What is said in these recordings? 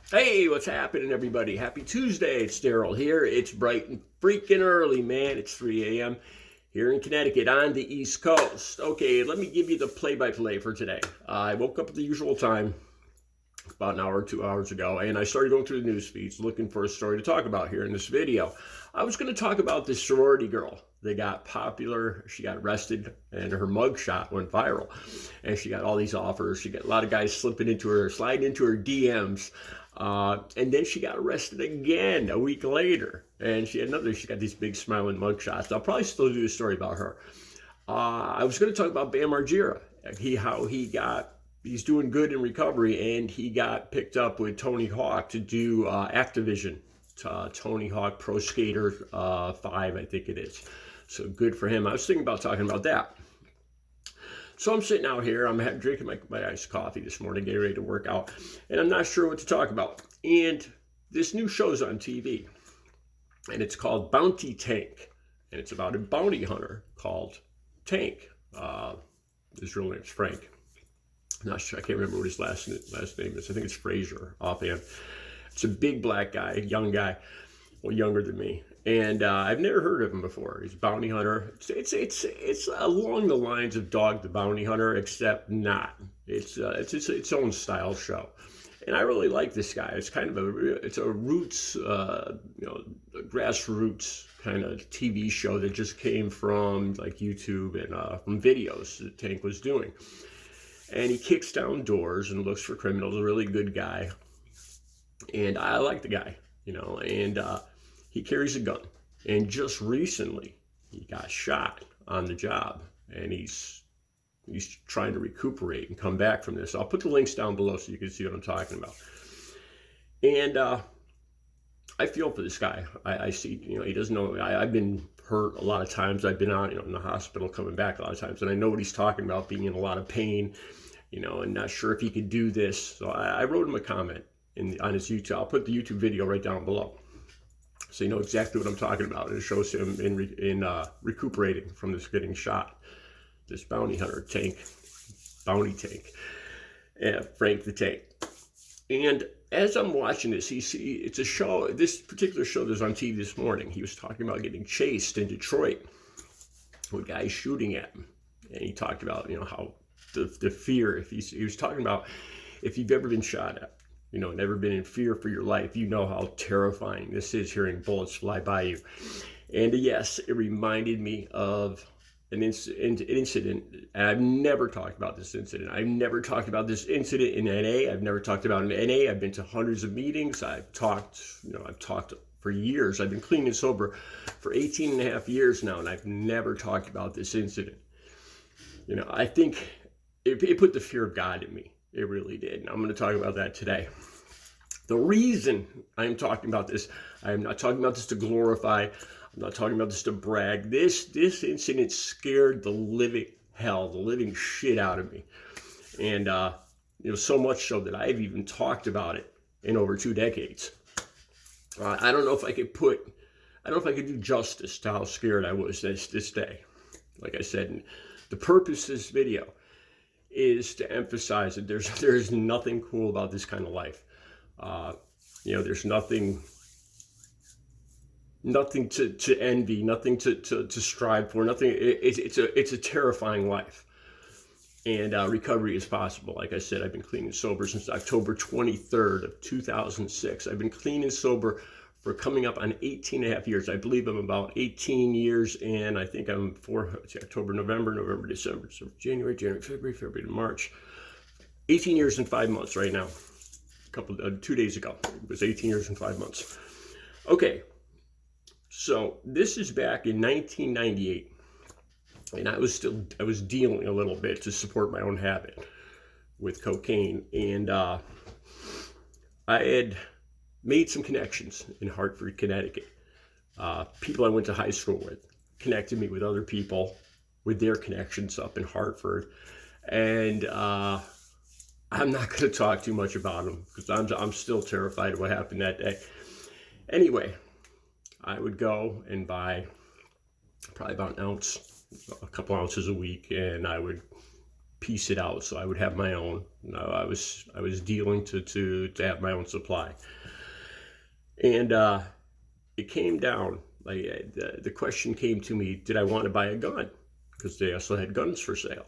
Hey, what's happening, everybody? Happy Tuesday. It's Daryl here. It's bright and freaking early, man. It's 3 a.m. here in Connecticut on the East Coast. Okay, let me give you the play-by-play for today. I woke up at the usual time about an hour or 2 hours ago, and I started going through the news feeds looking for a story to talk about here in this video. I was going to talk about this sorority girl that got popular. She got arrested, and her mugshot went viral. And she got all these offers. She got a lot of guys sliding into her DMs. And then she got arrested again a week later. And she got these big smiling mugshots. I'll probably still do a story about her. I was going to talk about Bam Margera. He's doing good in recovery, and he got picked up with Tony Hawk to do Activision. Tony Hawk Pro Skater 5, I think it is. So good for him. I was thinking about talking about that. So I'm sitting out here, I'm drinking my iced coffee this morning, getting ready to work out, and I'm not sure what to talk about. And this new show's on TV, and it's called Bounty Tank, and it's about a bounty hunter called Tank. His real name's Frank. I'm not sure, I can't remember what his last name is. I think it's Frazier offhand. It's a big black guy, young guy, well, younger than me. And I've never heard of him before. He's a bounty hunter. It's along the lines of Dog the Bounty Hunter, except not. It's its own style show, and I really like this guy. It's kind of a roots, a grassroots kind of TV show that just came from like YouTube and from videos that Tank was doing. And he kicks down doors and looks for criminals. A really good guy, and I like the guy, and. He carries a gun, and just recently he got shot on the job, and he's trying to recuperate and come back from this. I'll put the links down below so you can see what I'm talking about. And I feel for this guy. I see, he doesn't know. I've been hurt a lot of times. I've been out, in the hospital, coming back a lot of times, and I know what he's talking about, being in a lot of pain, and not sure if he could do this. So I wrote him a comment on his YouTube. I'll put the YouTube video right down below, so you know exactly what I'm talking about. And it shows him in recuperating from this getting shot. This bounty hunter, Bounty Tank, Frank the Tank. And as I'm watching this, it's a show. This particular show that was on TV this morning. He was talking about getting chased in Detroit with guys shooting at him, and he talked about how the fear. He was talking about if you've ever been shot at. Never been in fear for your life, how terrifying this is, hearing bullets fly by you. And yes, it reminded me of an incident, and I've never talked about this incident. I've never talked about this incident in NA. I've never talked about it in NA. I've been to hundreds of meetings. I've talked for years. I've been clean and sober for 18 and a half years now, and I've never talked about this incident. I think it put the fear of God in me. It really did. And I'm going to talk about that today. The reason I'm talking about this, I'm not talking about this to glorify. I'm not talking about this to brag. This incident scared the living shit out of me. And, so much so that I've even talked about it in over 2 decades. I don't know if I could do justice to how scared I was this day. Like I said, the purpose of this video is to emphasize that there's nothing cool about this kind of life. There's nothing to envy, nothing to strive for, nothing. It's a terrifying life. And recovery is possible. Like I said, I've been clean and sober since October 23rd of 2006. I've been clean and sober for coming up on 18 and a half years. I believe I'm about 18 years, and I think I'm October, November, December, so January, February to March. 18 years and 5 months right now. 2 days ago, it was 18 years and 5 months. Okay, so this is back in 1998, and I was dealing a little bit to support my own habit with cocaine, and I had made some connections in Hartford, Connecticut. People I went to high school with connected me with other people with their connections up in Hartford. And I'm not going to talk too much about them because I'm still terrified of what happened that day. Anyway, I would go and buy probably about an ounce, a couple ounces a week, and I would piece it out so I would have my own. I was dealing to have my own supply. And it came down, like the question came to me, did I want to buy a gun? Because they also had guns for sale.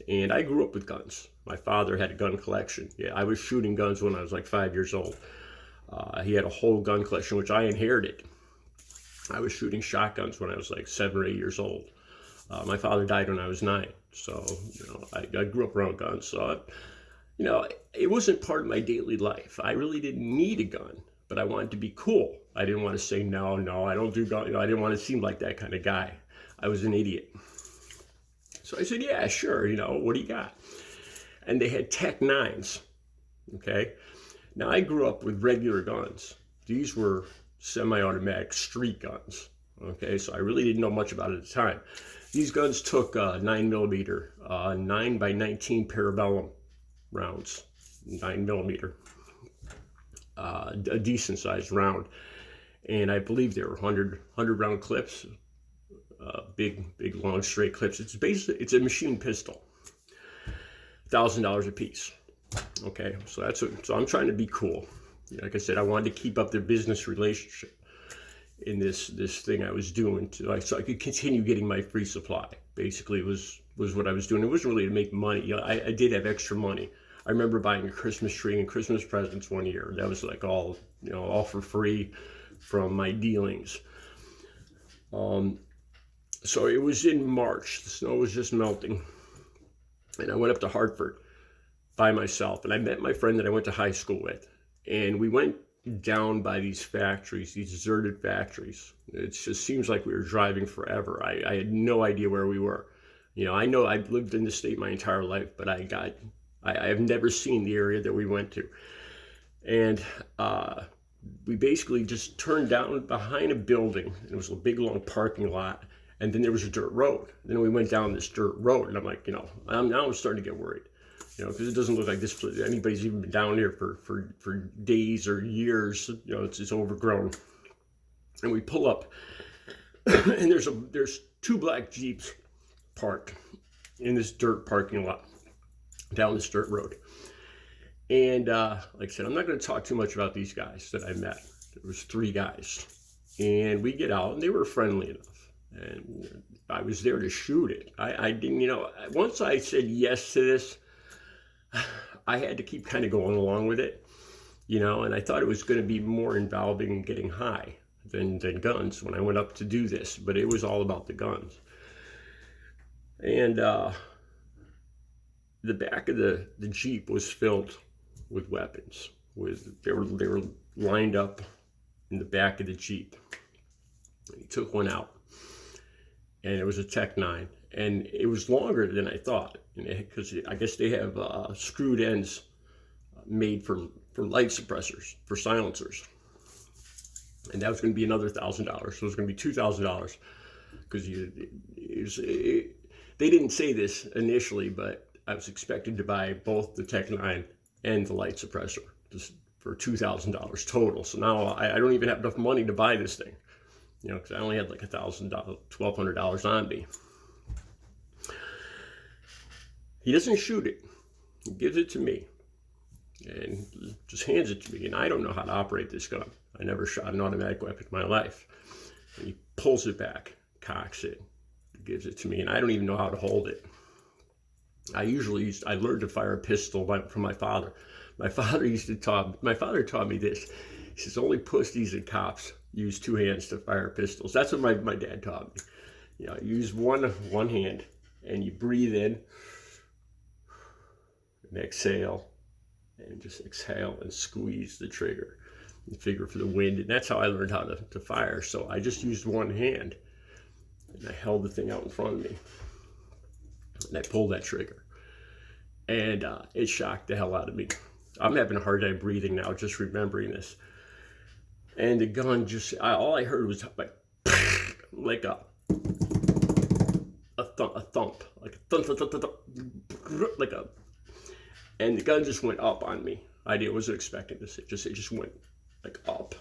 And I grew up with guns. My father had a gun collection. Yeah, I was shooting guns when I was like 5 years old. He had a whole gun collection, which I inherited. I was shooting shotguns when I was like 7 or 8 years old. My father died when I was 9. So, I grew up around guns. So, it wasn't part of my daily life. I really didn't need a gun, but I wanted to be cool. I didn't want to say, no, I don't do gun. I didn't want to seem like that kind of guy. I was an idiot. So I said, yeah, sure. What do you got? And they had Tec-9s. Okay. Now I grew up with regular guns. These were semi-automatic street guns. Okay. So I really didn't know much about it at the time. These guns took 9mm, 9x19 parabellum rounds, 9mm, a decent sized round. And I believe they were 100 round clips. Big, long, straight clips. It's a machine pistol. $1,000 a piece. Okay, so so I'm trying to be cool. Like I said, I wanted to keep up the business relationship in this thing I was doing, so I could continue getting my free supply. Basically, was what I was doing. It wasn't really to make money. I did have extra money. I remember buying a Christmas tree and Christmas presents one year. That was like all for free from my dealings. So it was in March. The snow was just melting. And I went up to Hartford by myself. And I met my friend that I went to high school with. And we went down by these factories, these deserted factories. It just seems like we were driving forever. I had no idea where we were. I know I've lived in the state my entire life, but I have never seen the area that we went to. And we basically just turned down behind a building. It was a big, long parking lot. And then there was a dirt road. Then we went down this dirt road, and I'm like, I'm starting to get worried, because it doesn't look like this place, anybody's even been down here for days or years. It's overgrown. And we pull up, and there's 2 black Jeeps parked in this dirt parking lot down this dirt road. And like I said, I'm not going to talk too much about these guys that I met. There was 3 guys, and we get out, and they were friendly enough. And I was there to shoot it. I didn't, once I said yes to this, I had to keep kind of going along with it, and I thought it was going to be more involving getting high than guns when I went up to do this, but it was all about the guns. And the back of the Jeep was filled with weapons. They were lined up in the back of the Jeep. And he took one out. And it was a Tec-9, and it was longer than I thought, because I guess they have screwed ends made for light suppressors, for silencers, and that was going to be another $1,000. So it was going to be $2,000, because they didn't say this initially, but I was expected to buy both the Tec-9 and the light suppressor just for $2,000 total. So now I don't even have enough money to buy this thing. Because I only had like $1,000, $1,200 on me. He doesn't shoot it. He gives it to me and just hands it to me. And I don't know how to operate this gun. I never shot an automatic weapon in my life. And he pulls it back, cocks it, gives it to me, and I don't even know how to hold it. I learned to fire a pistol from my father. My father taught me this. He says, only pussies and cops use 2 hands to fire pistols. That's what my dad taught me. Use one hand, and you breathe in and exhale, and just exhale and squeeze the trigger and figure for the wind. And that's how I learned how to fire. So I just used one hand, and I held the thing out in front of me, and I pulled that trigger, and it shocked the hell out of me. I'm having a hard time breathing now just remembering this. And the gun all I heard was like a thump, like a thump, like a, and the gun just went up on me. I wasn't expecting this. It just went like up.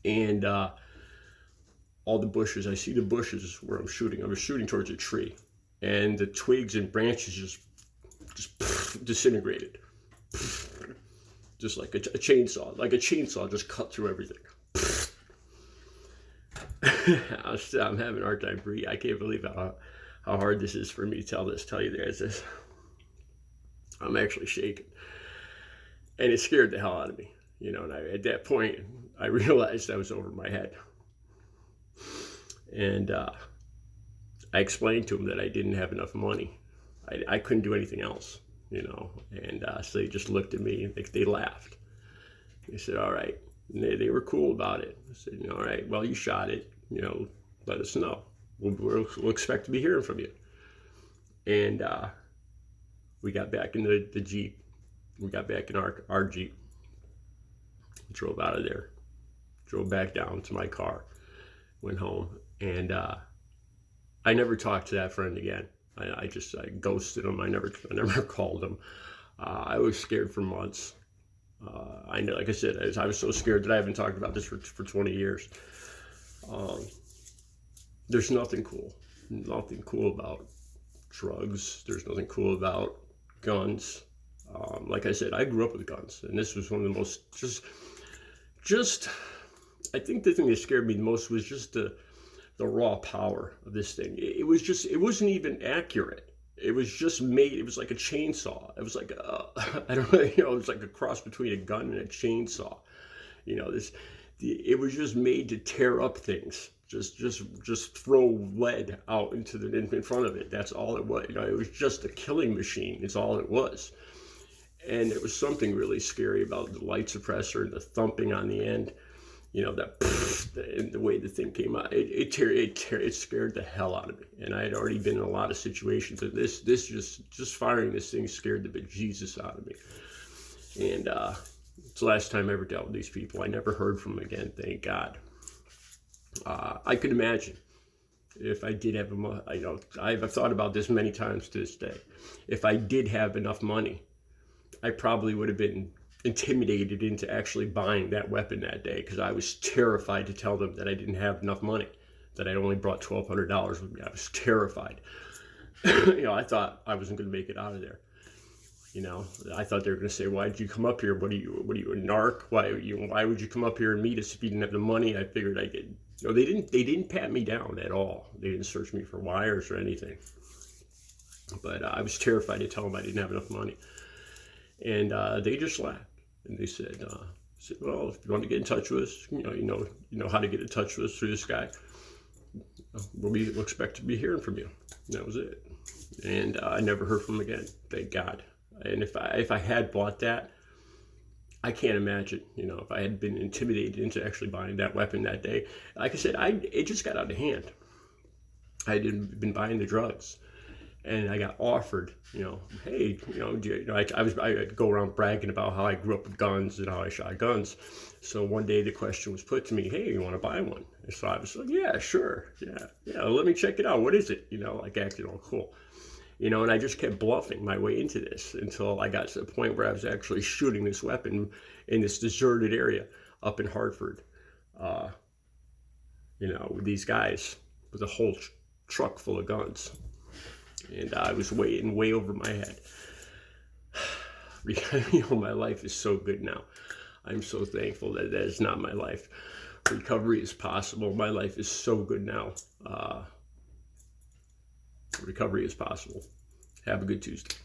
And all the bushes, I see the bushes where I'm shooting. I was shooting towards a tree. and the twigs and branches just disintegrated, just like a chainsaw. Like a chainsaw just cut through everything. I'm having a hard time breathing. I can't believe how hard this is for me to tell you this. I'm actually shaking, and it scared the hell out of me. And at that point, I realized I was over my head. And I explained to them that I didn't have enough money. I couldn't do anything else, And so they just looked at me and they laughed. They said, all right. And they were cool about it. I said, all right, well, you shot it. Let us know. We'll expect to be hearing from you. And we got back in the Jeep. We got back in our Jeep. Drove out of there. Drove back down to my car. Went home. And I never talked to that friend again. I ghosted him. I never called him. I was scared for months. I know, like I said, I was so scared that I haven't talked about this for 20 years. There's nothing cool about drugs. There's nothing cool about guns. Like I said, I grew up with guns, and this was one of the most I think the thing that scared me the most was just the raw power of this thing. It wasn't even accurate. It was just made, it was like a chainsaw. It was like, I don't know, it was like a cross between a gun and a chainsaw. It was just made to tear up things. Just throw lead out in front of it. That's all it was. It was just a killing machine. It's all it was. And there was something really scary about the light suppressor and the thumping on the end. And the way the thing came out, it scared the hell out of me. And I had already been in a lot of situations, and this just firing this thing scared the bejesus out of me. And it's the last time I ever dealt with these people. I never heard from them again, thank God. I could imagine if I did have I've thought about this many times to this day. If I did have enough money, I probably would have been intimidated into actually buying that weapon that day, because I was terrified to tell them that I didn't have enough money, that I only brought $1,200 with me. I was terrified. I thought I wasn't going to make it out of there. I thought they were going to say, "Why did you come up here? What are you, a narc? Why would you come up here and meet us if you didn't have the money?" I figured I could. They didn't pat me down at all. They didn't search me for wires or anything. But I was terrified to tell them I didn't have enough money. And they just laughed. And they said, "Well, if you want to get in touch with us, you know how to get in touch with us through this guy. We'll expect to be hearing from you." And that was it. And I never heard from him again, thank God. And if I had bought that, I can't imagine, if I had been intimidated into actually buying that weapon that day. Like I said, it just got out of hand. I had been buying the drugs. And I got offered, hey, I go around bragging about how I grew up with guns and how I shot guns. So one day the question was put to me, "Hey, you want to buy one?" And so I was like, "Yeah, sure. Yeah, let me check it out. What is it?" Acting all cool. And I just kept bluffing my way into this until I got to the point where I was actually shooting this weapon in this deserted area up in Hartford. With these guys with a whole truck full of guns. And I was way over my head. My life is so good now. I'm so thankful that is not my life. Recovery is possible. My life is so good now. Recovery is possible. Have a good Tuesday.